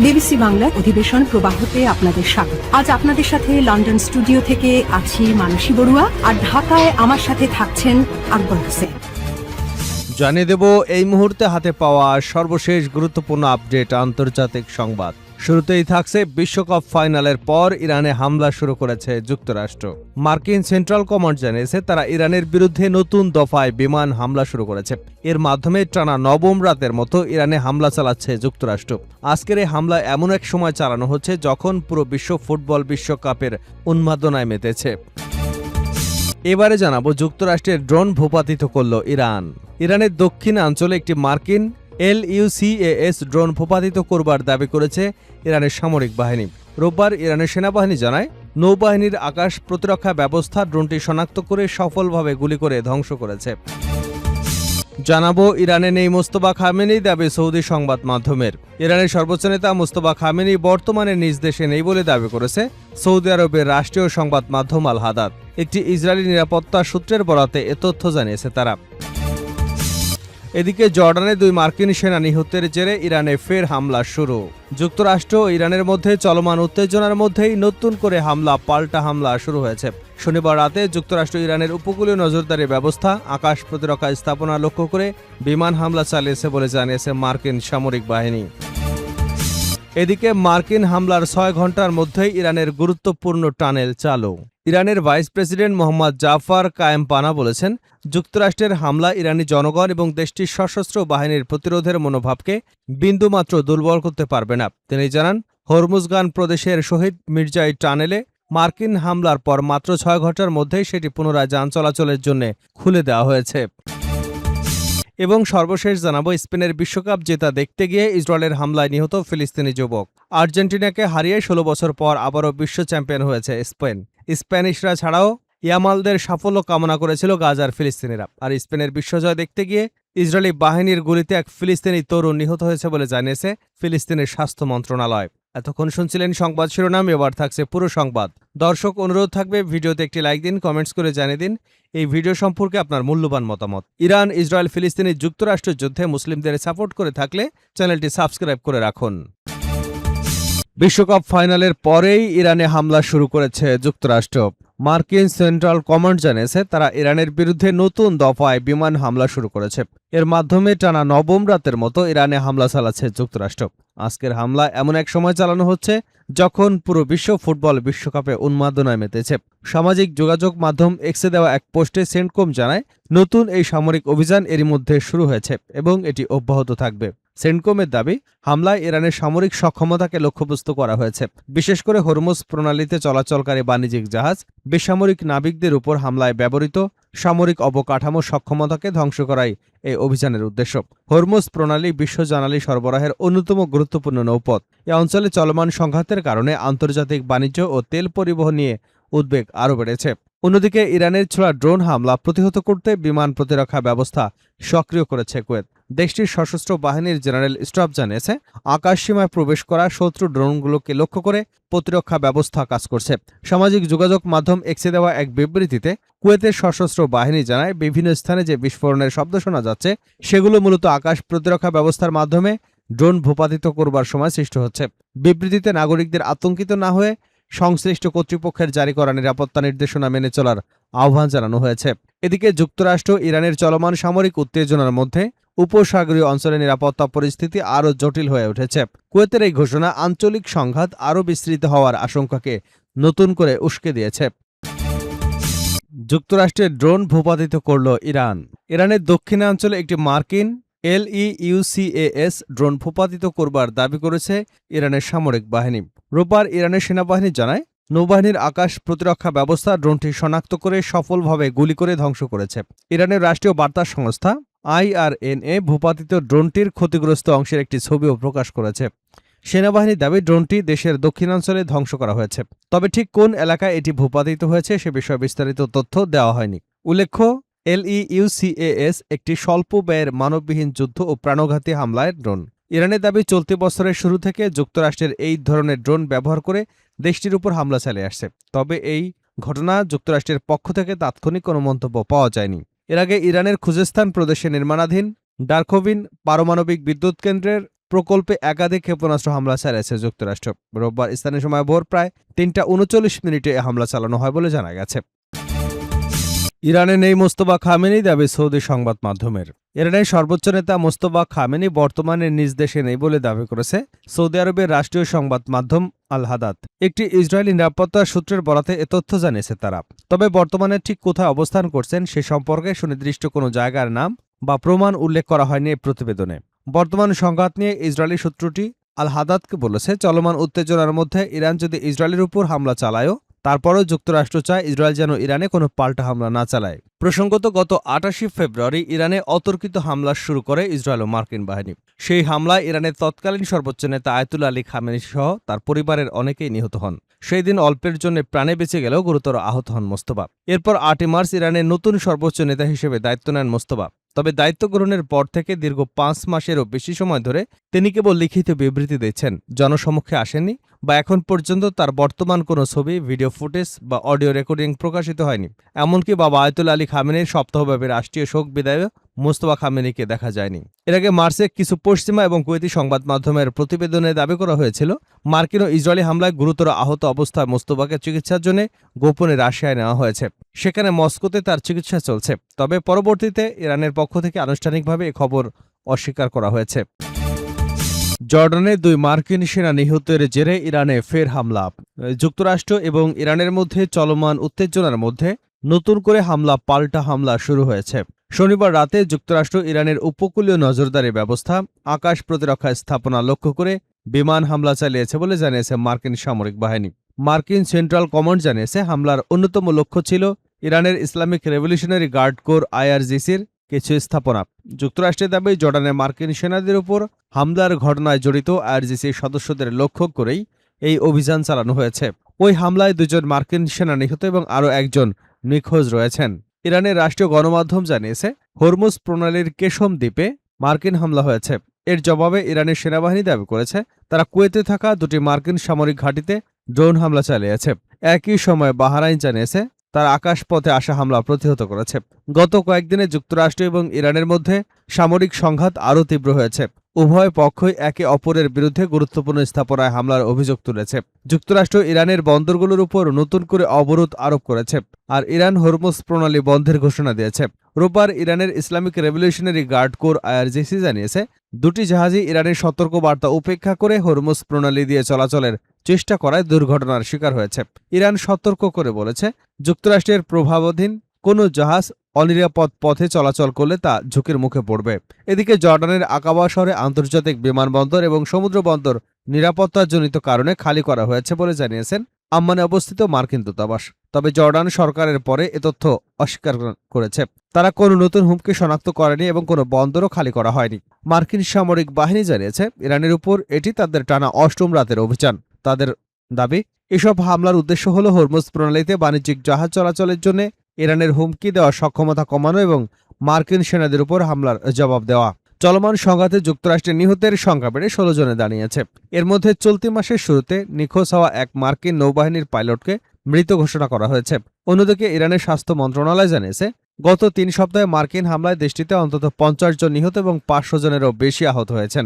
BBC বাংলার অধিবেশন প্রবাহতে আপনাদের স্বাগত। আজ আপনাদের সাথে লন্ডন স্টুডিও থেকে আছি মানসী বড়ুয়া, আর ঢাকায় আমার সাথে থাকছেন আকবর হোসেন। জানিয়ে দেব এই মুহূর্তে হাতে পাওয়া সর্বশেষ গুরুত্বপূর্ণ আপডেট আন্তর্জাতিক সংবাদ। শুরুতেই থাকছে বিশ্বকাপ ফাইনালের পর ইরানে হামলা শুরু করেছে যুক্তরাষ্ট্র। মার্কিন সেন্ট্রাল কমান্ড জানিয়েছে তারা ইরানের বিরুদ্ধে নতুন দফায় বিমান হামলা শুরু করেছে। এর মাধ্যমে টানা নবম রাতের মতো ইরানে হামলা চালাচ্ছে যুক্তরাষ্ট্র। আজকের এই হামলা এমন এক সময় চালানো হচ্ছে যখন পুরো বিশ্ব ফুটবল বিশ্বকাপের উন্মাদনায় মেতেছে। এবারে জানাবো যুক্তরাষ্ট্রের ড্রোন ভূপাতিত করল ইরান। ইরানের দক্ষিণাঞ্চলে একটি মার্কিন LUCAS ড্রোন ভূপাতিত করবার দাবি করেছে ইরানের সামরিক বাহিনী। রোববার ইরানের সেনাবাহিনী জানায় নৌবাহিনীর আকাশ প্রতিরক্ষা ব্যবস্থা ড্রোনটি শনাক্ত করে সফলভাবে গুলি করে ধ্বংস করেছে। জানাবো ইরানে নেই মোস্তফা খামেনি, দাবি সৌদি সংবাদ মাধ্যমের। ইরানের সর্বোচ্চ নেতা মোস্তফা খামেনি বর্তমানে নিজ দেশে নেই বলে দাবি করেছে সৌদি আরবের রাষ্ট্রীয় সংবাদ মাধ্যম আল হাদাদ। একটি ইসরায়েলি নিরাপত্তা সূত্রের বরাতে এ তথ্য জানিয়েছে তারা। এদিকে জর্ডানে 2 মার্কিন সেনা নিহতের জেরে ইরানে ফের হামলা শুরু। যুক্তরাষ্ট্র ও ইরানের মধ্যে চলমান উত্তেজনার মধ্যেই নতুন করে পাল্টা হামলা শুরু হয়েছে। শনিবার রাতে যুক্তরাষ্ট্র ইরানের উপকূলীয় নজরদারি ব্যবস্থা, আকাশ প্রতিরক্ষা স্থাপনা লক্ষ্য করে বিমান হামলা চালিয়েছে বলে জানিয়েছে মার্কিন সামরিক বাহিনী। এদিকে মার্কিন হামলার 6 ঘন্টার মধ্যেই ইরানের গুরুত্বপূর্ণ টানেল চালু। ইরানের ভাইস প্রেসিডেন্ট মোহাম্মদ জাফর কায়েমপানা বলেছেন যুক্তরাষ্ট্রের হামলা ইরানি জনগণ এবং দেশটির সশস্ত্র বাহিনীর প্রতিরোধের মনোভাবকে বিন্দুমাত্র দুর্বল করতে পারবে না। তিনি জানান হরমুজগান প্রদেশের শহীদ মির্জাই টানেলে মার্কিন হামলার পর মাত্র 6 ঘন্টার মধ্যেই সেটি পুনরায় যান চলাচলের জন্য খুলে দেওয়া হয়েছে। এবং সর্বশেষ জানাবো স্পেনের বিশ্বকাপ জেতা দেখতে গিয়ে ইসরায়েলের হামলায় নিহত ফিলিস্তিনি যুবক। আর্জেন্টিনাকে হারিয়ে 16 বছর পর আবারও বিশ্ব চ্যাম্পিয়ন হয়েছে স্পেন। স্প্যানিশরা ছাড়াও ইয়ামালদের সাফল্য কামনা করেছিল গাজার ফিলিস্তিনিরা। আর স্পেনের বিশ্বজয় দেখতে গিয়ে ইসরায়েলি বাহিনীর গুলিতে এক ফিলিস্তিনি তরুণ নিহত হয়েছে বলে জানিয়েছে ফিলিস্তিনের স্বাস্থ্য মন্ত্রণালয়। এতক্ষণ শুনছিলেন সংবাদ শিরোনাম, এবার থাকছে পুরো সংবাদ। দর্শক, অনুরোধ থাকবে ভিডিওতে একটি লাইক দিন, কমেন্টস করে জানিয়ে দিন এই ভিডিও সম্পর্কে আপনার মূল্যবান মতামত। ইরান ইসরায়েল ফিলিস্তিনি যুক্তরাষ্ট্রের যুদ্ধে মুসলিমদের সাপোর্ট করে থাকলে চ্যানেলটি সাবস্ক্রাইব করে রাখুন। বিশ্বকাপ ফাইনালের পরেই ইরানে হামলা শুরু করেছে যুক্তরাষ্ট্র। মার্কিন সেন্ট্রাল কমান্ড জানিয়েছে তারা ইরানের বিরুদ্ধে নতুন দফায় বিমান হামলা শুরু করেছে। এর মাধ্যমে টানা নবম রাতের মতো ইরানে হামলা চালাচ্ছে যুক্তরাষ্ট্র। আজকের হামলা এমন এক সময় চালানো হচ্ছে যখন পুরো বিশ্ব ফুটবল বিশ্বকাপে উন্মাদনায় মেতেছে। সামাজিক যোগাযোগ মাধ্যম এক্সে দেওয়া এক পোস্টে সেন্টকম জানায় নতুন এই সামরিক অভিযান এরই মধ্যে শুরু হয়েছে এবং এটি অব্যাহত থাকবে। সেন্টকমের দাবি হামলায় ইরানের সামরিক সক্ষমতাকে লক্ষ্যবস্তু করা হয়েছে, বিশেষ করে হরমুজ প্রণালীতে চলাচলকারী বাণিজ্যিক জাহাজ, বেসামরিক নাবিকদের উপর হামলায় ব্যবহৃত সামরিক অবকাঠামো সক্ষমতাকে ধ্বংস করাই এই অভিযানের উদ্দেশ্য। হরমুজ প্রণালী বিশ্ব জ্বালানি সরবরাহের অন্যতম গুরুত্বপূর্ণ নৌপথ। এ অঞ্চলে চলমান সংঘাতের কারণে আন্তর্জাতিক বাণিজ্য ও তেল পরিবহন নিয়ে উদ্বেগ আরও বেড়েছে। অন্যদিকে ইরানের ছোড়া ড্রোন হামলা প্রতিহত করতে বিমান প্রতিরক্ষা ব্যবস্থা সক্রিয় করেছে কুয়েত। দেশটির সশস্ত্র বাহিনীর জেনারেল স্টাফ জানিয়েছে আকাশসীমায় প্রবেশ করা শত্রু ড্রোনগুলোকে লক্ষ্য করে প্রতিরক্ষা ব্যবস্থা কাজ করছে। সামাজিক যোগাযোগ মাধ্যম এক্সে দেওয়া এক বিবৃতিতে কুয়েতের সশস্ত্র বাহিনী জানায় বিভিন্ন স্থানে যে বিস্ফোরণের শব্দ শোনা যাচ্ছে সেগুলো মূলত আকাশ প্রতিরক্ষা ব্যবস্থার মাধ্যমে ড্রোন ভূপাতিত করবার সময় সৃষ্টি হচ্ছে। বিবৃতিতে নাগরিকদের আতঙ্কিত না হয়ে সংশ্লিষ্ট কর্তৃপক্ষের জারি করা নিরাপত্তা নির্দেশনা মেনে চলার আহ্বান জানানো হয়েছে। এদিকে যুক্তরাষ্ট্র ইরানের চলমান সামরিক উত্তেজনার মধ্যে উপসাগরীয় অঞ্চলে নিরাপত্তা পরিস্থিতি আরও জটিল হয়ে উঠেছে। কুয়েতের এই ঘোষণা আঞ্চলিক সংঘাত আরও বিস্তৃত হওয়ার আশঙ্কাকে নতুন করে উস্কে দিয়েছে। যুক্তরাষ্ট্রের ড্রোন ভূপাতিত করল ইরান। ইরানের দক্ষিণাঞ্চলে একটি মার্কিন LEUCAS ড্রোন ভূপাতিত করবার দাবি করেছে ইরানের সামরিক বাহিনী। রোববার ইরানের সেনাবাহিনী জানায় নৌবাহিনীর আকাশ প্রতিরক্ষা ব্যবস্থা ড্রোনটি শনাক্ত করে সফলভাবে গুলি করে ধ্বংস করেছে। ইরানের রাষ্ট্রীয় বার্তা সংস্থা IRNA ভূপাতিত ড্রোনটির ক্ষতিগ্রস্ত অংশের একটি ছবিও প্রকাশ করেছে। সেনাবাহিনীর দাবি ড্রোনটি দেশের দক্ষিণাঞ্চলে ধ্বংস করা হয়েছে, তবে ঠিক কোন এলাকায় এটি ভূপাতিত হয়েছে সে বিষয়ে বিস্তারিত তথ্য দেওয়া হয়নি। উল্লেখ্য LEUCAS একটি স্বল্প ব্যয়ের মানববিহীন যুদ্ধ ও প্রাণঘাতী হামলার ড্রোন। ইরানের দাবি চলতি বছরের শুরু থেকে যুক্তরাষ্ট্রের এই ধরনের ড্রোন ব্যবহার করে দেশটির উপর হামলা চালিয়ে আসছে। তবে এই ঘটনা যুক্তরাষ্ট্রের পক্ষ থেকে তাৎক্ষণিক কোনো মন্তব্য পাওয়া যায়নি। এর আগে ইরানের খুজেস্তান প্রদেশে নির্মাণাধীন ডারখোভিন পারমাণবিক বিদ্যুৎ কেন্দ্রের প্রকল্পে একাধিক ক্ষেপণাস্ত্র হামলা চালিয়েছে যুক্তরাষ্ট্র। রোববার স্থানীয় সময় ভোর প্রায় ৩:৩৯ এ হামলা চালানো হয় বলে জানা গেছে। ইরানে নেই মোস্তফা খামেনি, দাবি সৌদি সংবাদ মাধ্যমের। ইরানের সর্বোচ্চ নেতা মোস্তফা খামেনি বর্তমানে নিজ দেশে নেই বলে দাবি করেছে সৌদি আরবের রাষ্ট্রীয় সংবাদ মাধ্যম আল হাদাত। একটি ইসরায়েলি নিরাপত্তা সূত্রের বরাতে এ তথ্য জানিয়েছে তারা। তবে বর্তমানে ঠিক কোথায় অবস্থান করছেন সে সম্পর্কে সুনির্দিষ্ট কোনো জায়গার নাম বা প্রমাণ উল্লেখ করা হয়নি এই প্রতিবেদনে। বর্তমান সংঘাত নিয়ে ইসরায়েলি সূত্রটি আল হাদাতকে বলেছে, চলমান উত্তেজনার মধ্যে ইরান যদি ইসরায়েলের উপর হামলা চালায়ও, তারপরও যুক্তরাষ্ট্র চায় ইসরায়েল যেন ইরানে কোনো পাল্টা হামলা না চালায়। প্রসঙ্গত, গত ২৮ ফেব্রুয়ারি ইরানে অতর্কিত হামলা শুরু করে ইসরায়েল ও মার্কিন বাহিনী। সেই হামলায় ইরানের তৎকালীন সর্বোচ্চ নেতা আয়াতুল্লাহ আলী খামেনি সহ তার পরিবারের অনেকেই নিহত হন। সেই দিন অল্পের জন্য প্রাণে বেঁচে গেলেও গুরুতর আহত হন মোস্তফা। এরপর ৮ মার্চ ইরানের নতুন সর্বোচ্চ নেতা হিসেবে দায়িত্ব নেন মোস্তফা। তবে দায়িত্ব গ্রহণের পর থেকে দীর্ঘ ৫ মাসেরও বেশি সময় ধরে তিনি কেবল লিখিত বিবৃতি দিচ্ছেন, জনসমক্ষে আসেননি বা এখন পর্যন্ত তার বর্তমান কোনো ছবি, ভিডিও ফুটেজ বা অডিও রেকর্ডিং প্রকাশিত হয়নি। এমনকি বাবা আয়াতুল্লাহ আলী খামেনির সপ্তাহব্যাপী রাষ্ট্রীয় শোক বিদায়ে মোস্তফা খামেনিকে দেখা যায়নি। এর আগে মার্চে কিছু পশ্চিমা এবং কুয়েতি সংবাদ মাধ্যমের প্রতিবেদনে দাবি করা হয়েছিল, মার্কিন ও ইসরায়েলি হামলায় গুরুতর আহত অবস্থায় মোস্তফাকে চিকিৎসার জন্য গোপনে রাশিয়ায় নেওয়া হয়েছে। সেখানে মস্কোতে তার চিকিৎসা চলছে। তবে পরবর্তীতে ইরানের পক্ষ থেকে আনুষ্ঠানিকভাবে এ খবর অস্বীকার করা হয়েছে। জর্ডানে ২ মার্কিন সেনা নিহতের জেরে ইরানে ফের হামলা। যুক্তরাষ্ট্র এবং ইরানের মধ্যে চলমান উত্তেজনার মধ্যে নতুন করে পাল্টা হামলা শুরু হয়েছে। শনিবার রাতে যুক্তরাষ্ট্র ইরানের উপকূলীয় নজরদারি ব্যবস্থা, আকাশ প্রতিরক্ষা স্থাপনা লক্ষ্য করে বিমান হামলা চালিয়েছে বলে জানিয়েছে মার্কিন সামরিক বাহিনী। মার্কিন সেন্ট্রাল কমান্ড জানিয়েছে, হামলার অন্যতম লক্ষ্য ছিল ইরানের ইসলামিক রেভলিউশনারি গার্ড কোর IRGCর কিছু স্থাপনা। যুক্তরাষ্ট্রের দাবি, জর্ডানে মার্কিন সেনাদের উপর হামলার ঘটনায় জড়িত IRGC সদস্যদের লক্ষ্য করেই এই অভিযান চালানো হয়েছে। ওই হামলায় ২ জন মার্কিন সেনা নিহত এবং আরও একজন নিখোঁজ রয়েছেন। ইরানের রাষ্ট্রীয় গণমাধ্যম জানিয়েছে, হরমুজ প্রণালীর কেশম দ্বীপে মার্কিন হামলা হয়েছে। এর জবাবে ইরানের সেনাবাহিনী দাবি করেছে, তারা কুয়েতে থাকা ২টি মার্কিন সামরিক ঘাঁটিতে ড্রোন হামলা চালিয়েছে। একই সময় বাহরাইন জানিয়েছে, তার আকাশপথে আসা হামলা প্রতিহত করেছে। গত কয়েকদিনে যুক্তরাষ্ট্র এবং ইরানের মধ্যে সামরিক সংঘাত আরও তীব্র হয়েছে। উভয় পক্ষই একে অপরের বিরুদ্ধে গুরুত্বপূর্ণ স্থাপনায় হামলার অভিযোগ তুলেছে। যুক্তরাষ্ট্র ইরানের বন্দরগুলোর উপর নতুন করে অবরোধ আরোপ করেছে, আর ইরান হরমুজ প্রণালী বন্ধের ঘোষণা দিয়েছে। রোববার ইরানের Islamic revolutionary guard corps IRGC জানিয়েছে, ২টি জাহাজই ইরানের সতর্কবার্তা উপেক্ষা করে হরমুজ প্রণালী দিয়ে চলাচলের চেষ্টা করায় দুর্ঘটনার শিকার হয়েছে। ইরান সতর্ক করে বলেছে, যুক্তরাষ্ট্রের প্রভাবাধীন কোনো জাহাজ অনিরাপদ পথে চলাচল করলে তা ঝুঁকির মুখে পড়বে। এদিকে জর্ডানের আকাবা শহরে আন্তর্জাতিক বিমানবন্দর এবং সমুদ্র বন্দর নিরাপত্তাজনিত কারণে খালি করা হয়েছে বলে জানিয়েছেন আম্মানে অবস্থিত মার্কিন দূতাবাস। তবে জর্ডান সরকারের পরে এ তথ্য অস্বীকার করেছে। তারা কোনো নতুন হুমকি শনাক্ত করেনি এবং কোনো বন্দরও খালি করা হয়নি। মার্কিন সামরিক বাহিনী জানিয়েছে, ইরানের উপর এটি তাদের টানা ৮ম রাতের অভিযান। তাদের দাবি, এসব হামলার উদ্দেশ্য হল হরমুজ প্রণালীতে বাণিজ্যিক জাহাজ চলাচলের জন্য ইরানের হুমকি দেওয়ার সক্ষমতা কমানো এবং মার্কিন সেনাদের উপর হামলার জবাব দেওয়া। চলমান সংঘাতে যুক্তরাষ্ট্রের নিহতের সংখ্যা বেড়ে ১৬ জনে দাঁড়িয়েছে। এর মধ্যে চলতি মাসের শুরুতে নিখোঁজ হওয়া এক মার্কিন নৌবাহিনীর পাইলটকে মৃত ঘোষণা করা হয়েছে। অন্যদিকে ইরানের স্বাস্থ্য মন্ত্রণালয় জানিয়েছে, গত ৩ সপ্তাহে মার্কিন হামলায় দেশটিতে অন্তত ৫০ জন নিহত এবং ৫০০ জনেরও বেশি আহত হয়েছেন।